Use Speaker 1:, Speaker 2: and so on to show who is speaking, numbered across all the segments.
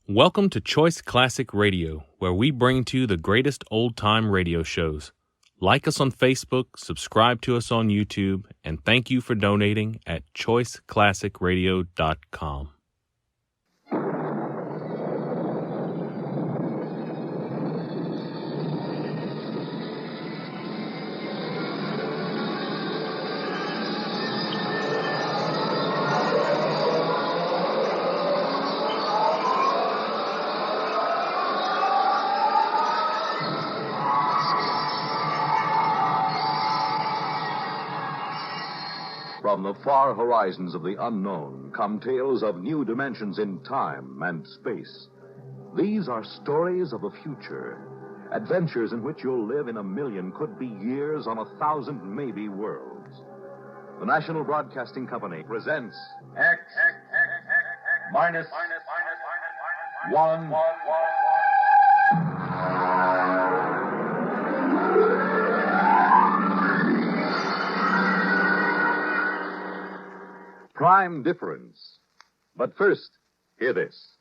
Speaker 1: Welcome to Choice Classic Radio, where we bring to you the greatest old-time radio shows. Like us on Facebook, subscribe to us on YouTube, and thank you for donating at choiceclassicradio.com.
Speaker 2: From the far horizons of the unknown come tales of new dimensions in time and space. These are stories of the future, adventures in which you'll live in a million, could be years, on 1,000 maybe worlds. The National Broadcasting Company presents
Speaker 3: X minus one.
Speaker 2: Prime Difference. But first, hear this.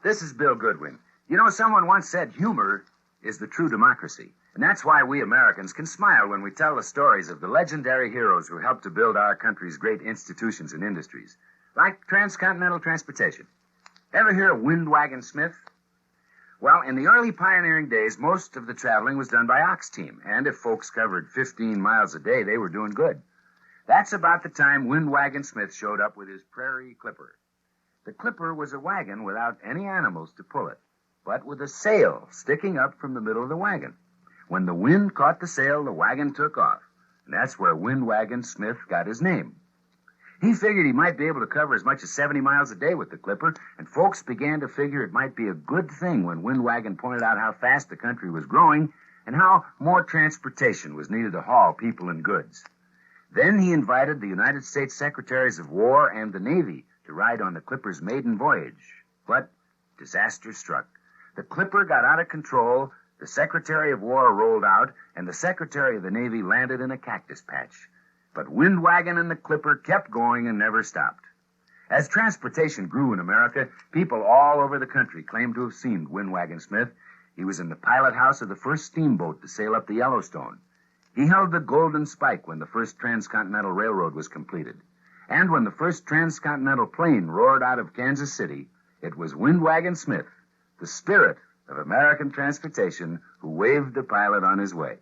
Speaker 3: This is Bill Goodwin. You know, someone once said humor is the true democracy. And that's why we Americans can smile when we tell the stories of the legendary heroes who helped to build our country's great institutions and industries, like transcontinental transportation. Ever hear of Windwagon Smith? Well, in the early pioneering days, most of the traveling was done by ox team, and if folks covered 15 miles a day, they were doing good. That's about the time Windwagon Smith showed up with his Prairie Clipper. The Clipper was a wagon without any animals to pull it, but with a sail sticking up from the middle of the wagon. When the wind caught the sail, the wagon took off, and that's where Windwagon Smith got his name. He figured he might be able to cover as much as 70 miles a day with the Clipper, and folks began to figure it might be a good thing when Windwagon pointed out how fast the country was growing and how more transportation was needed to haul people and goods. Then he invited the United States Secretaries of War and the Navy to ride on the Clipper's maiden voyage. But disaster struck. The Clipper got out of control, the Secretary of War rolled out, and the Secretary of the Navy landed in a cactus patch. But Windwagon and the Clipper kept going and never stopped. As transportation grew in America, people all over the country claimed to have seen Windwagon Smith. He was in the pilot house of the first steamboat to sail up the Yellowstone. He held the Golden Spike when the first transcontinental railroad was completed. And when the first transcontinental plane roared out of Kansas City, it was Windwagon Smith, the spirit of American transportation, who waved the pilot on his way.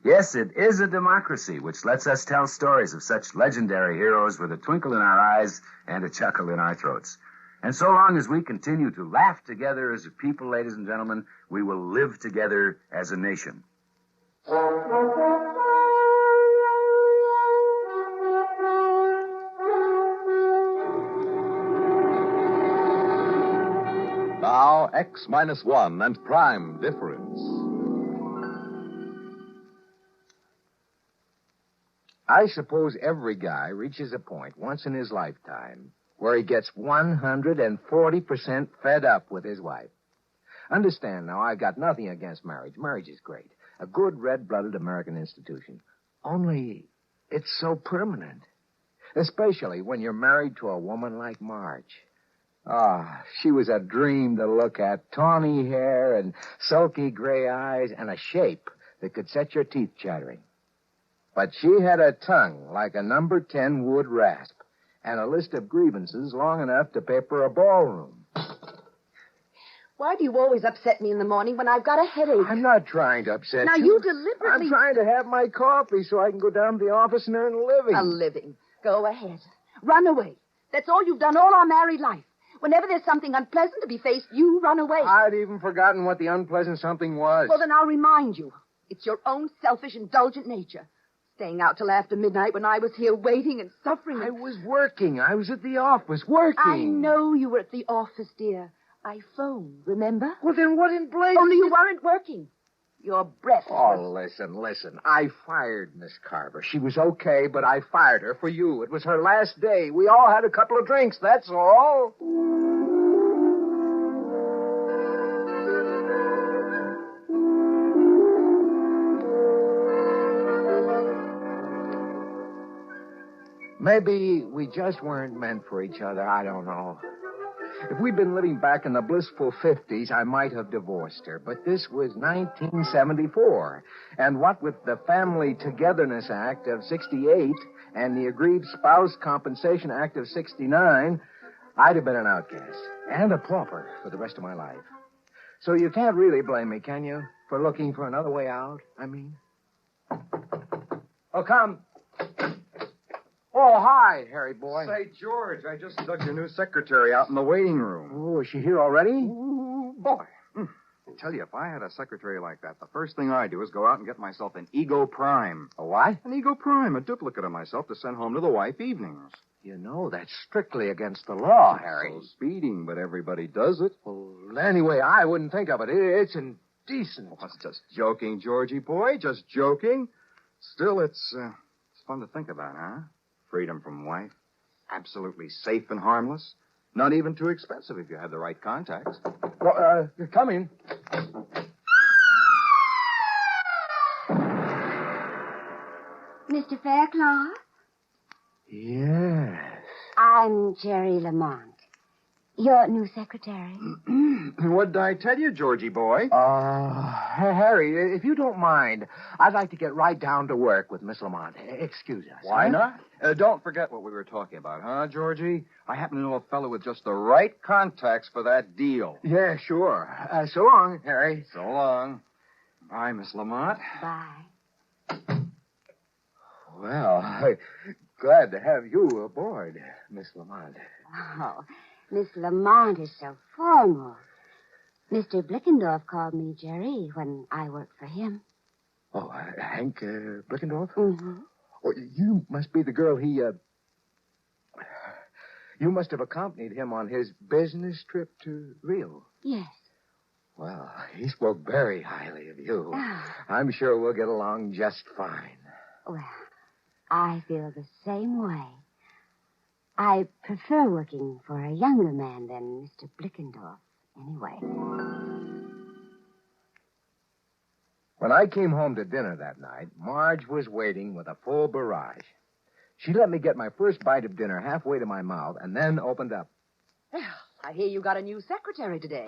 Speaker 3: Yes, it is a democracy which lets us tell stories of such legendary heroes with a twinkle in our eyes and a chuckle in our throats. And so long as we continue to laugh together as a people, ladies and gentlemen, we will live together as a nation.
Speaker 2: Now, X minus one and Prime Difference.
Speaker 4: I suppose every guy reaches a point once in his lifetime where he gets 140% fed up with his wife. Understand now, I've got nothing against marriage. Marriage is great. A good red-blooded American institution. Only it's so permanent. Especially when you're married to a woman like Marge. She was a dream to look at. Tawny hair and sulky gray eyes and a shape that could set your teeth chattering. But she had a tongue like a number 10 wood rasp and a list of grievances long enough to paper a ballroom.
Speaker 5: Why do you always upset me in the morning when I've got a headache?
Speaker 4: I'm not trying to upset
Speaker 5: Now,
Speaker 4: you.
Speaker 5: you deliberately...
Speaker 4: I'm trying to have my coffee so I can go down to the office and earn a living.
Speaker 5: A living. Go ahead. Run away. That's all you've done all our married life. Whenever there's something unpleasant to be faced, you run away.
Speaker 4: I'd even forgotten what the unpleasant something was.
Speaker 5: Well, then I'll remind you. It's your own selfish, indulgent nature. Staying out till after midnight when I was here waiting and suffering.
Speaker 4: I was working. I was at the office working.
Speaker 5: I know you were at the office, dear. I phoned, remember?
Speaker 4: Well, then what in blazes?
Speaker 5: Only you weren't working. Your breath was...
Speaker 4: Oh, listen. I fired Miss Carver. She was okay, but I fired her for you. It was her last day. We all had a couple of drinks, that's all. Maybe we just weren't meant for each other. I don't know. If we'd been living back in the blissful 50s, I might have divorced her. But this was 1974. And what with the Family Togetherness Act of 68 and the Aggrieved Spouse Compensation Act of 69, I'd have been an outcast and a pauper for the rest of my life. So you can't really blame me, can you, for looking for another way out, I mean? Oh, come. Oh, hi, Harry boy.
Speaker 6: Say, George, I just dug your new secretary out in the waiting room.
Speaker 4: Oh, is she here already?
Speaker 6: Ooh, boy. I tell you, if I had a secretary like that, the first thing I'd do is go out and get myself an Ego Prime.
Speaker 4: A what?
Speaker 6: An Ego Prime, a duplicate of myself to send home to the wife evenings.
Speaker 4: You know, that's strictly against the law, Harry.
Speaker 6: So speeding, but everybody does it.
Speaker 4: Well, anyway, I wouldn't think of it. It's indecent.
Speaker 6: Oh, it's just joking, Georgie boy, just joking. Still, it's fun to think about, huh? Freedom from wife. Absolutely safe and harmless. Not even too expensive if you have the right contacts.
Speaker 4: Well, come in.
Speaker 7: Mr. Faircloth?
Speaker 4: Yes.
Speaker 7: I'm Jerry Lamont, your new secretary.
Speaker 6: What did I tell you, Georgie boy?
Speaker 4: Harry, if you don't mind, I'd like to get right down to work with Miss Lamont. Excuse us.
Speaker 6: Why
Speaker 4: huh?
Speaker 6: not? Don't forget what we were talking about, huh, Georgie? I happen to know a fellow with just the right contacts for that deal.
Speaker 4: Yeah, sure. So long, Harry.
Speaker 6: So long. Bye, Miss Lamont.
Speaker 7: Bye.
Speaker 4: Well, glad to have you aboard, Miss Lamont.
Speaker 7: Oh, Miss Lamont is so formal. Mr. Blickendorf called me Jerry when I worked for him.
Speaker 4: Oh, Hank Blickendorf?
Speaker 7: Mm-hmm.
Speaker 4: Oh, you must be the girl You must have accompanied him on his business trip to Rio.
Speaker 7: Yes.
Speaker 4: Well, he spoke very highly of you.
Speaker 7: Ah.
Speaker 4: I'm sure we'll get along just fine.
Speaker 7: Well, I feel the same way. I prefer working for a younger man than Mr. Blickendorf, anyway.
Speaker 4: When I came home to dinner that night, Marge was waiting with a full barrage. She let me get my first bite of dinner halfway to my mouth and then opened up.
Speaker 5: Well, I hear you got a new secretary today.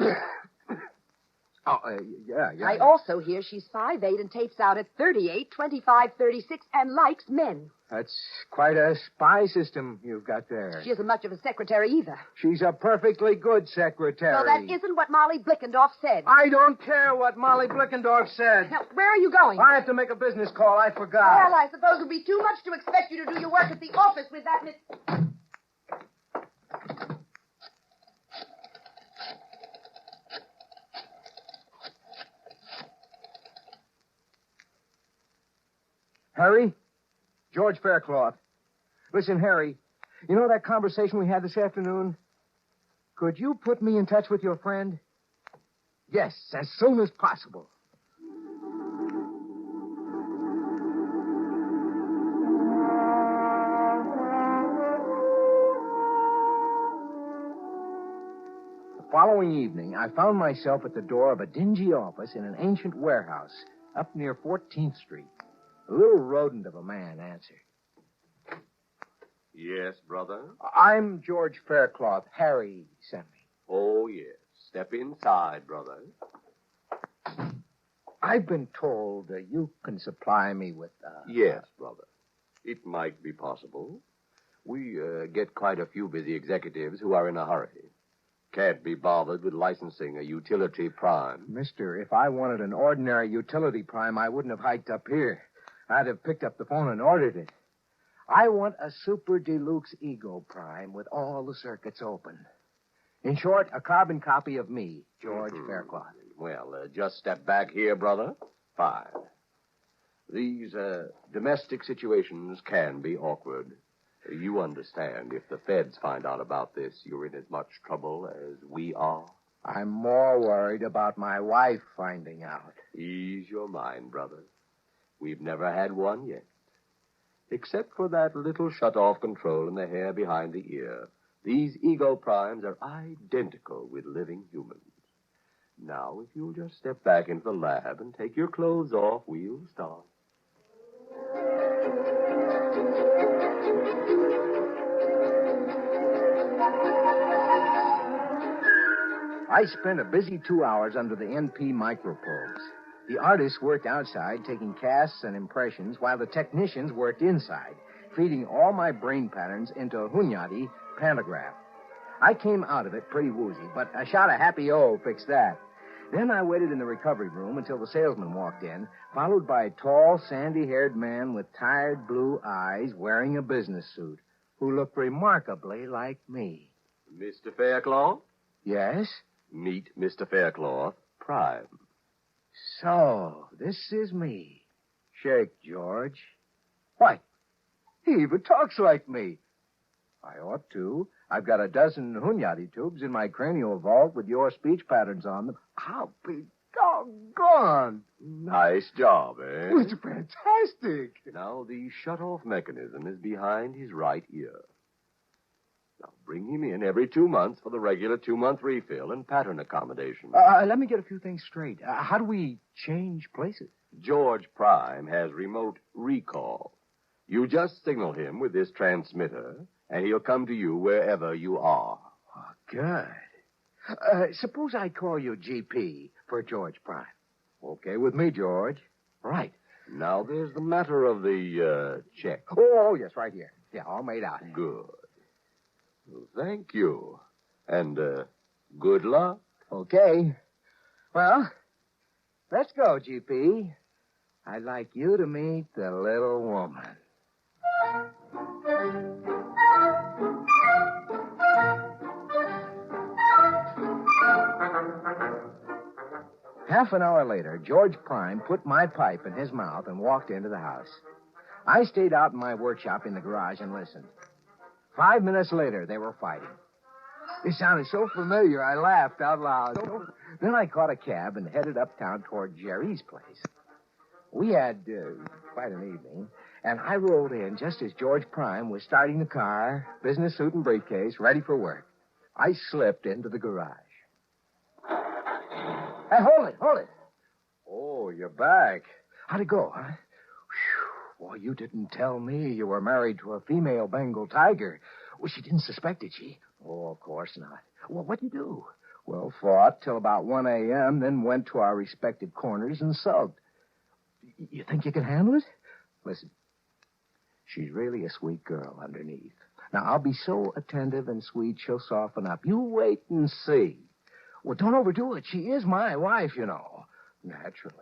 Speaker 4: Oh, yeah.
Speaker 5: I also hear she's 5'8" and tapes out at 38, 25, 36, and likes men.
Speaker 4: That's quite a spy system you've got there.
Speaker 5: She isn't much of a secretary either.
Speaker 4: She's a perfectly good secretary.
Speaker 5: So that isn't what Molly Blickendorf said.
Speaker 4: I don't care what Molly Blickendorf said.
Speaker 5: Now, where are you going?
Speaker 4: I have to make a business call. I forgot.
Speaker 5: Well, I suppose it would be too much to expect you to do your work at the office with that Miss...
Speaker 4: Harry? George Faircloth. Listen, Harry, you know that conversation we had this afternoon? Could you put me in touch with your friend? Yes, as soon as possible. The following evening, I found myself at the door of a dingy office in an ancient warehouse up near 14th Street. A little rodent of a man answered.
Speaker 8: Yes, brother?
Speaker 4: I'm George Faircloth. Harry sent me.
Speaker 8: Oh, yes. Step inside, brother.
Speaker 4: I've been told you can supply me with...
Speaker 8: Yes, brother. It might be possible. We get quite a few busy executives who are in a hurry. Can't be bothered with licensing a utility prime.
Speaker 4: Mister, if I wanted an ordinary utility prime, I wouldn't have hiked up here. I'd have picked up the phone and ordered it. I want a super deluxe Ego Prime with all the circuits open. In short, a carbon copy of me, George Faircloth.
Speaker 8: Well, just step back here, brother. Fine. These domestic situations can be awkward. You understand, if the feds find out about this, you're in as much trouble as we are.
Speaker 4: I'm more worried about my wife finding out.
Speaker 8: Ease your mind, brother. We've never had one yet. Except for that little shut-off control in the hair behind the ear, these Ego Primes are identical with living humans. Now, if you'll just step back into the lab and take your clothes off, we'll start.
Speaker 4: I spent a busy 2 hours under the NP microprobes. The artists worked outside, taking casts and impressions, while the technicians worked inside, feeding all my brain patterns into a Hunyadi pantograph. I came out of it pretty woozy, but a shot of Happy O fixed that. Then I waited in the recovery room until the salesman walked in, followed by a tall, sandy-haired man with tired blue eyes wearing a business suit, who looked remarkably like me.
Speaker 8: Mr. Faircloth?
Speaker 4: Yes?
Speaker 8: Meet Mr. Faircloth, Prime.
Speaker 4: So, this is me. Shake, George. Why, he even talks like me. I ought to. I've got a dozen Hunyadi tubes in my cranial vault with your speech patterns on them. I'll be doggone.
Speaker 8: Nice job, eh?
Speaker 4: It's fantastic.
Speaker 8: Now, the shut-off mechanism is behind his right ear. Now, bring him in every 2 months for the regular 2-month refill and pattern accommodation.
Speaker 4: Let me get a few things straight. How do we change places?
Speaker 8: George Prime has remote recall. You just signal him with this transmitter, and he'll come to you wherever you are.
Speaker 4: Oh, good. Suppose I call you GP for George Prime. Okay with me, George. Right.
Speaker 8: Now, there's the matter of the check.
Speaker 4: Oh, yes, right here. Yeah, all made out.
Speaker 8: Good. Well, thank you. And, good luck.
Speaker 4: Okay. Well, let's go, GP. I'd like you to meet the little woman. Half an hour later, George Prime put my pipe in his mouth and walked into the house. I stayed out in my workshop in the garage and listened. 5 minutes later, they were fighting. It sounded so familiar, I laughed out loud. Then I caught a cab and headed uptown toward Jerry's place. We had quite an evening, and I rolled in just as George Prime was starting the car, business suit and briefcase, ready for work. I slipped into the garage. Hey, hold it. Oh, you're back. How'd it go, huh? Whew. Boy, you didn't tell me you were married to a female Bengal tiger. Well, she didn't suspect it, she? Oh, of course not. Well, what'd you do? Well, fought till about 1 a.m., then went to our respective corners and sulked. You think you can handle it? Listen, she's really a sweet girl underneath. Now, I'll be so attentive and sweet, she'll soften up. You wait and see. Well, don't overdo it. She is my wife, you know. Naturally.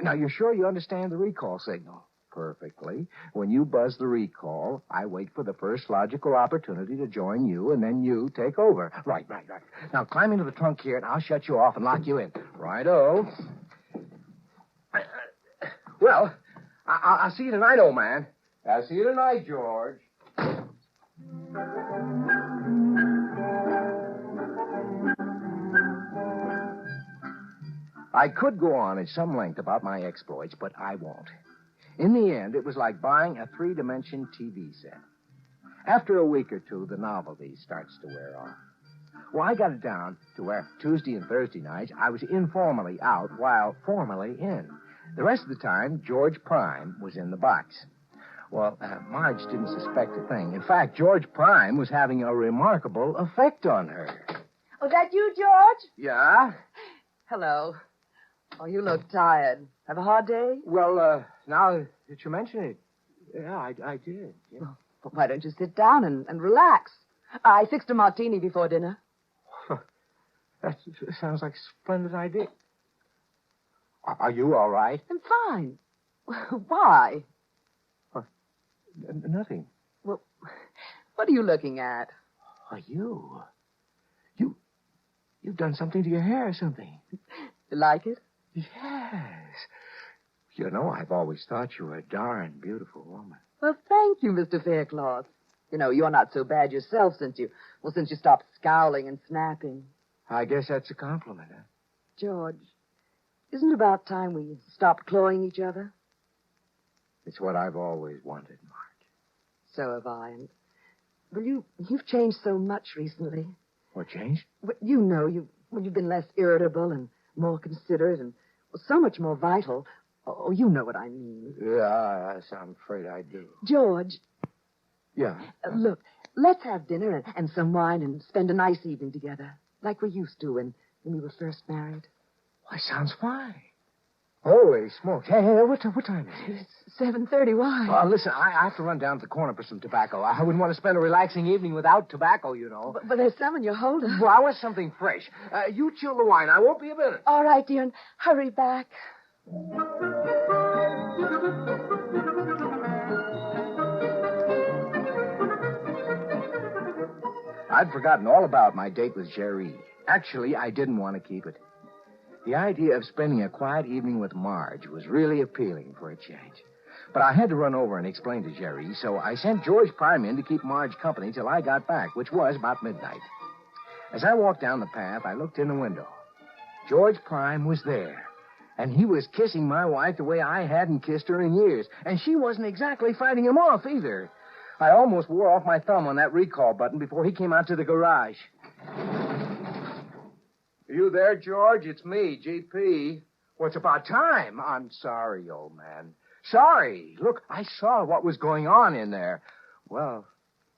Speaker 4: Now, you're sure you understand the recall signal? Perfectly. When you buzz the recall, I wait for the first logical opportunity to join you, and then you take over. Right. Now, climb into the trunk here, and I'll shut you off and lock you in. Righto. Well, I'll see you tonight, old man. I'll see you tonight, George. I could go on at some length about my exploits, but I won't. In the end, it was like buying a 3-dimension TV set. After a week or two, the novelty starts to wear off. Well, I got it down to where Tuesday and Thursday nights I was informally out while formally in. The rest of the time, George Prime was in the box. Well, Marge didn't suspect a thing. In fact, George Prime was having a remarkable effect on her.
Speaker 5: Oh, that you, George?
Speaker 4: Yeah?
Speaker 5: Hello. Oh, you look tired. Have a hard day?
Speaker 4: Well, now that you mention it, yeah, I did. Yeah.
Speaker 5: Well, why don't you sit down and relax? I fixed a martini before dinner.
Speaker 4: That sounds like a splendid idea. Are you all right?
Speaker 5: I'm fine. Why?
Speaker 4: Nothing.
Speaker 5: Well, what are you looking at?
Speaker 4: Are you? You've done something to your hair or something.
Speaker 5: You like it?
Speaker 4: Yes. You know, I've always thought you were a darn beautiful woman.
Speaker 5: Well, thank you, Mr. Faircloth. You know, you're not so bad yourself since you stopped scowling and snapping.
Speaker 4: I guess that's a compliment, huh?
Speaker 5: George, isn't it about time we stopped clawing each other?
Speaker 4: It's what I've always wanted, Marge.
Speaker 5: So have I. And, well, you've changed so much recently.
Speaker 4: What changed?
Speaker 5: Well, you know, you've been less irritable and more considerate and so much more vital. Oh, you know what I mean.
Speaker 4: Yeah, I'm afraid I do.
Speaker 5: George.
Speaker 4: Yeah?
Speaker 5: Look, let's have dinner and some wine and spend a nice evening together, like we used to when when we were first married.
Speaker 4: Why, sounds fine. Holy smokes. Hey, what time is it?
Speaker 5: It's 7:30. Why?
Speaker 4: Well, listen, I have to run down to the corner for some tobacco. I wouldn't want to spend a relaxing evening without tobacco, you know.
Speaker 5: But there's some in your holder.
Speaker 4: Well, I want something fresh. You chill the wine. I won't be a minute.
Speaker 5: All right, dear, and hurry back.
Speaker 4: I'd forgotten all about my date with Jerry. Actually, I didn't want to keep it. The idea of spending a quiet evening with Marge was really appealing for a change. But I had to run over and explain to Jerry, so I sent George Prime in to keep Marge company till I got back, which was about midnight. As I walked down the path, I looked in the window. George Prime was there, and he was kissing my wife the way I hadn't kissed her in years, and she wasn't exactly fighting him off either. I almost wore off my thumb on that recall button before he came out to the garage. Are you there, George? It's me, GP. Well, it's about time. I'm sorry, old man. Sorry. Look, I saw what was going on in there. Well,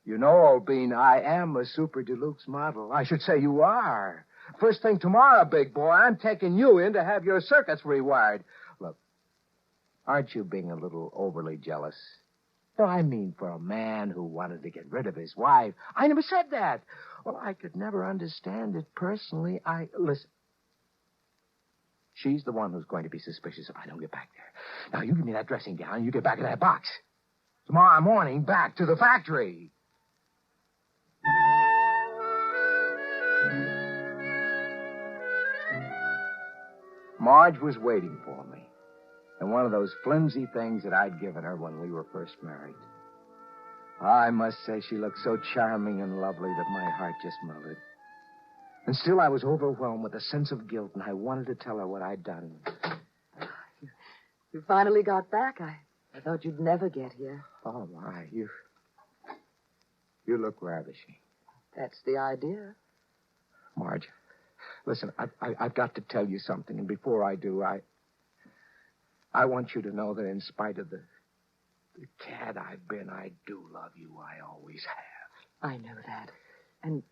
Speaker 4: you know, old bean, I am a Super Deluxe model. I should say you are. First thing tomorrow, big boy, I'm taking you in to have your circuits rewired. Look, aren't you being a little overly jealous? No, I mean for a man who wanted to get rid of his wife. I never said that. Well, I could never understand it personally. Listen. She's the one who's going to be suspicious if I don't get back there. Now, you give me that dressing gown and you get back in that box. Tomorrow morning, back to the factory. Marge was waiting for me. And one of those flimsy things that I'd given her when we were first married. I must say she looked so charming and lovely that my heart just melted. And still I was overwhelmed with a sense of guilt, and I wanted to tell her what I'd done.
Speaker 5: You finally got back. I thought you'd never get here.
Speaker 4: Oh, my, you look ravishing.
Speaker 5: That's the idea.
Speaker 4: Marge, listen, I've got to tell you something, and before I do, I want you to know that in spite of the cad I've been, I do love you. I always have.
Speaker 5: I know that. And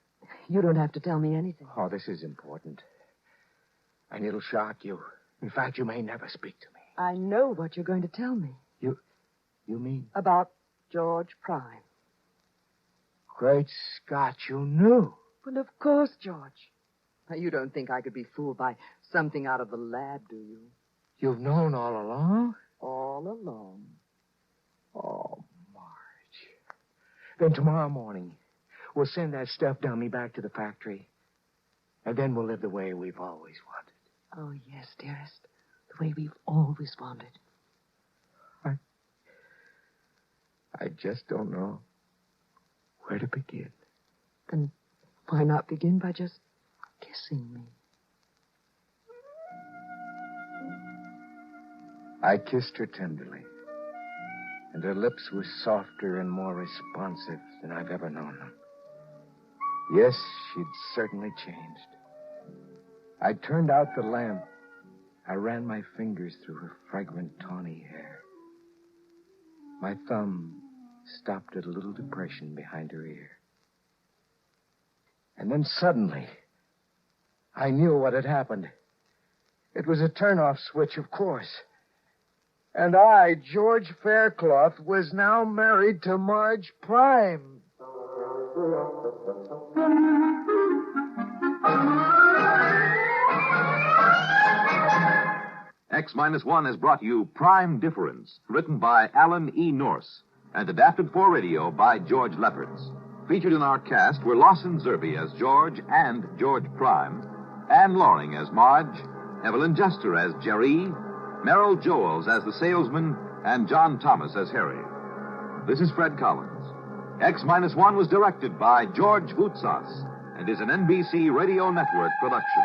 Speaker 5: you don't have to tell me anything.
Speaker 4: Oh, this is important. And it'll shock you. In fact, you may never speak to me.
Speaker 5: I know what you're going to tell me.
Speaker 4: You mean?
Speaker 5: About George Prime.
Speaker 4: Great Scott, you knew.
Speaker 5: Well, of course, George. Now, you don't think I could be fooled by something out of the lab, do you?
Speaker 4: You've known all along?
Speaker 5: All along.
Speaker 4: Oh, Marge. Then tomorrow morning, we'll send that stuffed dummy back to the factory. And then we'll live the way we've always wanted.
Speaker 5: Oh, yes, dearest. The way we've always wanted.
Speaker 4: I just don't know where to begin.
Speaker 5: Then why not begin by just kissing me?
Speaker 4: I kissed her tenderly, and her lips were softer and more responsive than I've ever known them. Yes, she'd certainly changed. I turned out the lamp. I ran my fingers through her fragrant tawny hair. My thumb stopped at a little depression behind her ear. And then suddenly, I knew what had happened. It was a turn-off switch, of course. And I, George Faircloth, was now married to Marge Prime.
Speaker 2: X-1 has brought you Prime Difference, written by Alan E. Norse and adapted for radio by George Lefferts. Featured in our cast were Lawson Zerbe as George and George Prime, Anne Loring as Marge, Evelyn Jester as Jerry, Merrill Joels as the salesman, and John Thomas as Harry. This is Fred Collins. X-1 was directed by George Voutsas and is an NBC Radio Network production.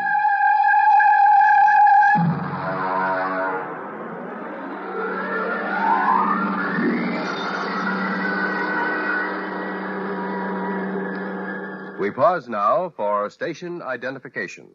Speaker 9: We pause now for station identification.